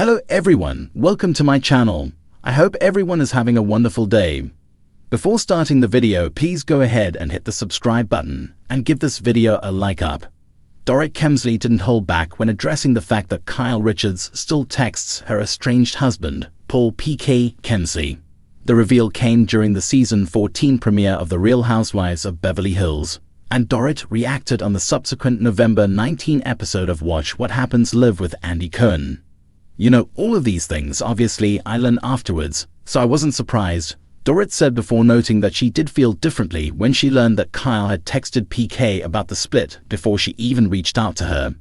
Hello everyone, welcome to my channel. I hope everyone is having a wonderful day. Before starting the video, please go ahead and hit the subscribe button and give this video a like up. Dorit Kemsley didn't hold back when addressing the fact that Kyle Richards still texts her estranged husband, Paul P.K. Kemsley. The reveal came during the season 14 premiere of The Real Housewives of Beverly Hills, and Dorit reacted on the subsequent November 19 episode of Watch What Happens Live with Andy Cohen. You know, all of these things obviously I learned afterwards, so I wasn't surprised. Dorit said before noting that she did feel differently when she learned that Kyle had texted PK about the split before she even reached out to her.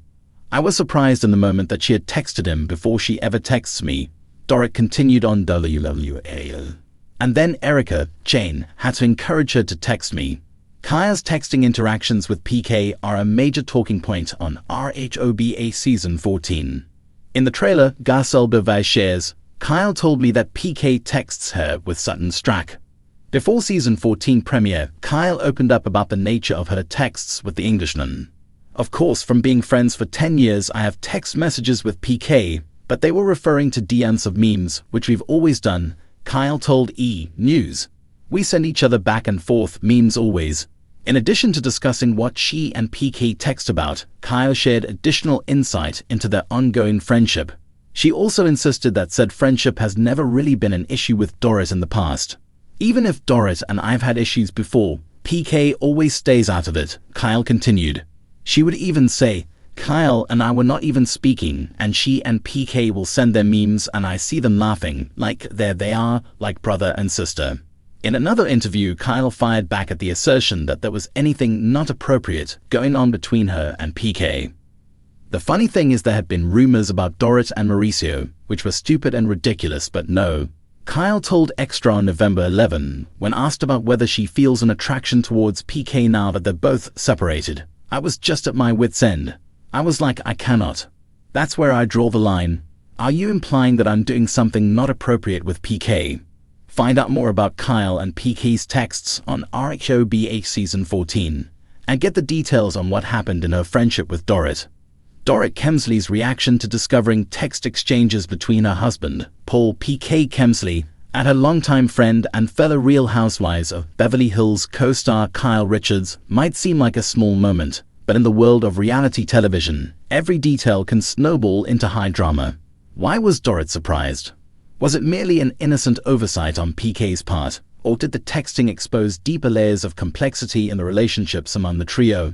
I was surprised in the moment that she had texted him before she ever texts me. Dorit continued on WWAL. And then Erica, Jane, had to encourage her to text me. Kyle's texting interactions with PK are a major talking point on RHOBH Season 14. In the trailer, Garcelle Beauvais shares, Kyle told me that PK texts her with Sutton Strack. Before Season 14 premiere, Kyle opened up about the nature of her texts with the Englishman. Of course, from being friends for 10 years, I have text messages with PK, but they were referring to DMs of memes, which we've always done, Kyle told E! News. We send each other back and forth memes always. In addition to discussing what she and PK text about, Kyle shared additional insight into their ongoing friendship. She also insisted that said friendship has never really been an issue with Dorit in the past. Even if Dorit and I've had issues before, PK always stays out of it, Kyle continued. She would even say, Kyle and I were not even speaking, and she and PK will send their memes and I see them laughing, like there they are, like brother and sister. In another interview, Kyle fired back at the assertion that there was anything not appropriate going on between her and PK. The funny thing is there had been rumors about Dorit and Mauricio, which were stupid and ridiculous, but no. Kyle told Extra on November 11, when asked about whether she feels an attraction towards PK now that they're both separated. I was just at my wit's end. I was like, I cannot. That's where I draw the line. Are you implying that I'm doing something not appropriate with PK? Find out more about Kyle and PK's texts on RHOBH Season 14, and get the details on what happened in her friendship with Dorit. Dorit Kemsley's reaction to discovering text exchanges between her husband, Paul P.K. Kemsley, and her longtime friend and fellow Real Housewives of Beverly Hills co-star Kyle Richards might seem like a small moment, but in the world of reality television, every detail can snowball into high drama. Why was Dorit surprised? Was it merely an innocent oversight on PK's part, or did the texting expose deeper layers of complexity in the relationships among the trio?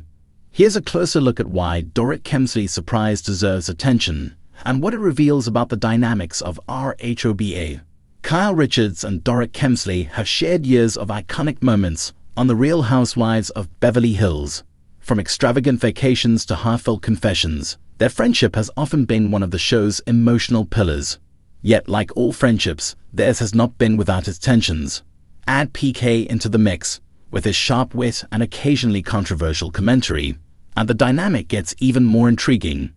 Here's a closer look at why Dorit Kemsley's surprise deserves attention, and what it reveals about the dynamics of RHOBH. Kyle Richards and Dorit Kemsley have shared years of iconic moments on The Real Housewives of Beverly Hills. From extravagant vacations to heartfelt confessions, their friendship has often been one of the show's emotional pillars. Yet, like all friendships, theirs has not been without its tensions. Add PK into the mix, with his sharp wit and occasionally controversial commentary, and the dynamic gets even more intriguing.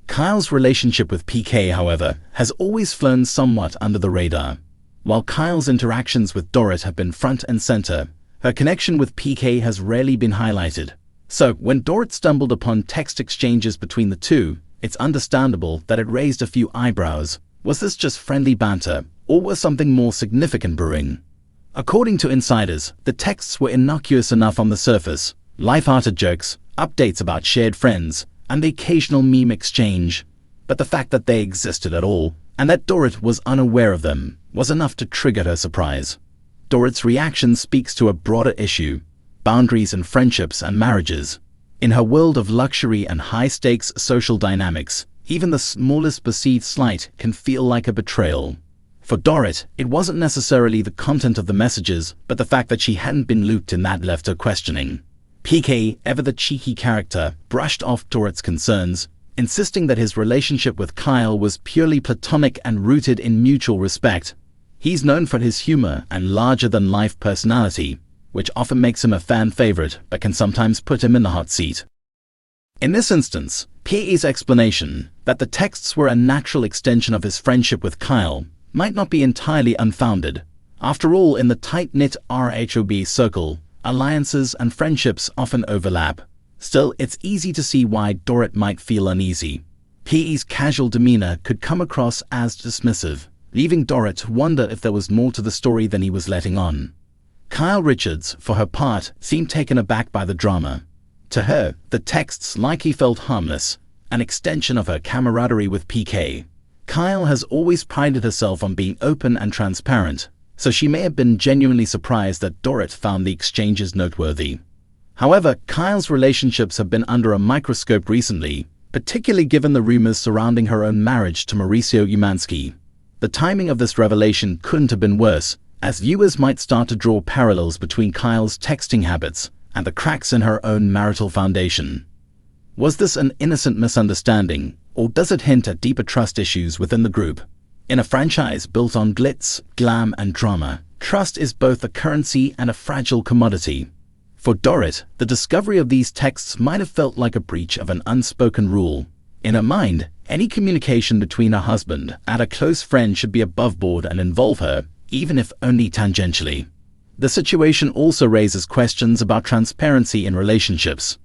Kyle's relationship with PK, however, has always flown somewhat under the radar. While Kyle's interactions with Dorit have been front and center, her connection with PK has rarely been highlighted. So, when Dorit stumbled upon text exchanges between the two, it's understandable that it raised a few eyebrows. Was this just friendly banter, or was something more significant brewing? According to insiders, the texts were innocuous enough on the surface, light-hearted jokes, updates about shared friends, and the occasional meme exchange. But the fact that they existed at all, and that Dorit was unaware of them, was enough to trigger her surprise. Dorit's reaction speaks to a broader issue: boundaries in friendships and marriages. In her world of luxury and high-stakes social dynamics, even the smallest perceived slight can feel like a betrayal. For Dorit, it wasn't necessarily the content of the messages, but the fact that she hadn't been looped in that left her questioning. PK, ever the cheeky character, brushed off Dorit's concerns, insisting that his relationship with Kyle was purely platonic and rooted in mutual respect. He's known for his humor and larger-than-life personality, which often makes him a fan favorite but can sometimes put him in the hot seat. In this instance, PK's explanation that the texts were a natural extension of his friendship with Kyle might not be entirely unfounded. After all, in the tight-knit RHOBH circle, alliances and friendships often overlap. Still, it's easy to see why Dorit might feel uneasy. PK's casual demeanor could come across as dismissive, leaving Dorit wonder if there was more to the story than he was letting on. Kyle Richards, for her part, seemed taken aback by the drama. To her, the texts likely felt harmless, an extension of her camaraderie with PK. Kyle has always prided herself on being open and transparent, so she may have been genuinely surprised that Dorit found the exchanges noteworthy. However, Kyle's relationships have been under a microscope recently, particularly given the rumors surrounding her own marriage to Mauricio Umansky. The timing of this revelation couldn't have been worse, as viewers might start to draw parallels between Kyle's texting habits and the cracks in her own marital foundation. Was this an innocent misunderstanding, or does it hint at deeper trust issues within the group? In a franchise built on glitz, glam, and drama, trust is both a currency and a fragile commodity. For Dorit, the discovery of these texts might have felt like a breach of an unspoken rule. In her mind, any communication between her husband and a close friend should be above board and involve her, even if only tangentially. The situation also raises questions about transparency in relationships.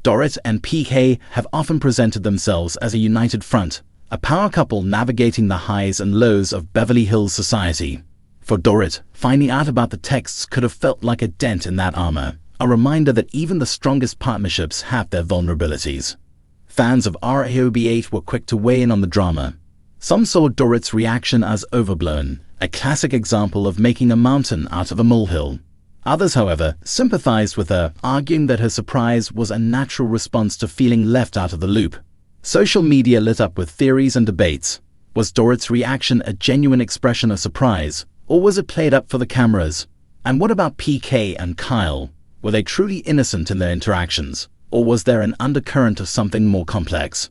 Dorit and PK have often presented themselves as a united front, a power couple navigating the highs and lows of Beverly Hills society. For Dorit, finding out about the texts could have felt like a dent in that armor, a reminder that even the strongest partnerships have their vulnerabilities. Fans of RHOBH were quick to weigh in on the drama. Some saw Dorit's reaction as overblown, a classic example of making a mountain out of a molehill. Others, however, sympathized with her, arguing that her surprise was a natural response to feeling left out of the loop. Social media lit up with theories and debates. Was Dorit's reaction a genuine expression of surprise, or was it played up for the cameras? And what about PK and Kyle? Were they truly innocent in their interactions, or was there an undercurrent of something more complex?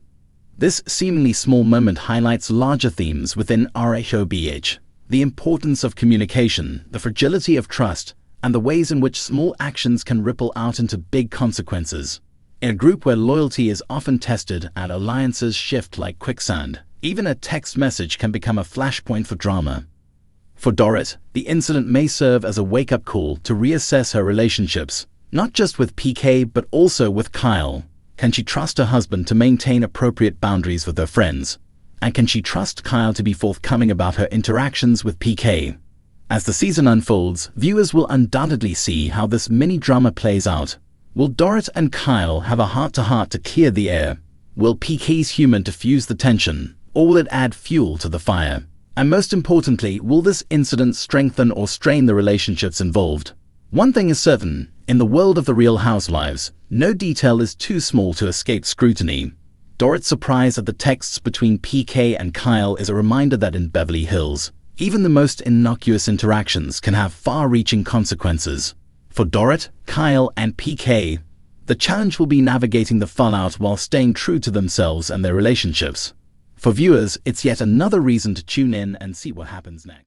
This seemingly small moment highlights larger themes within RHOBH: the importance of communication, the fragility of trust, and the ways in which small actions can ripple out into big consequences. In a group where loyalty is often tested and alliances shift like quicksand, even a text message can become a flashpoint for drama. For Dorit, the incident may serve as a wake-up call to reassess her relationships, not just with PK but also with Kyle. Can she trust her husband to maintain appropriate boundaries with her friends? And can she trust Kyle to be forthcoming about her interactions with PK? As the season unfolds, viewers will undoubtedly see how this mini-drama plays out. Will Dorit and Kyle have a heart-to-heart to clear the air? Will PK's humor diffuse the tension, or will it add fuel to the fire? And most importantly, will this incident strengthen or strain the relationships involved? One thing is certain, in the world of the Real Housewives, no detail is too small to escape scrutiny. Dorit's surprise at the texts between PK and Kyle is a reminder that in Beverly Hills, even the most innocuous interactions can have far-reaching consequences. For Dorit, Kyle, and PK, the challenge will be navigating the fallout while staying true to themselves and their relationships. For viewers, it's yet another reason to tune in and see what happens next.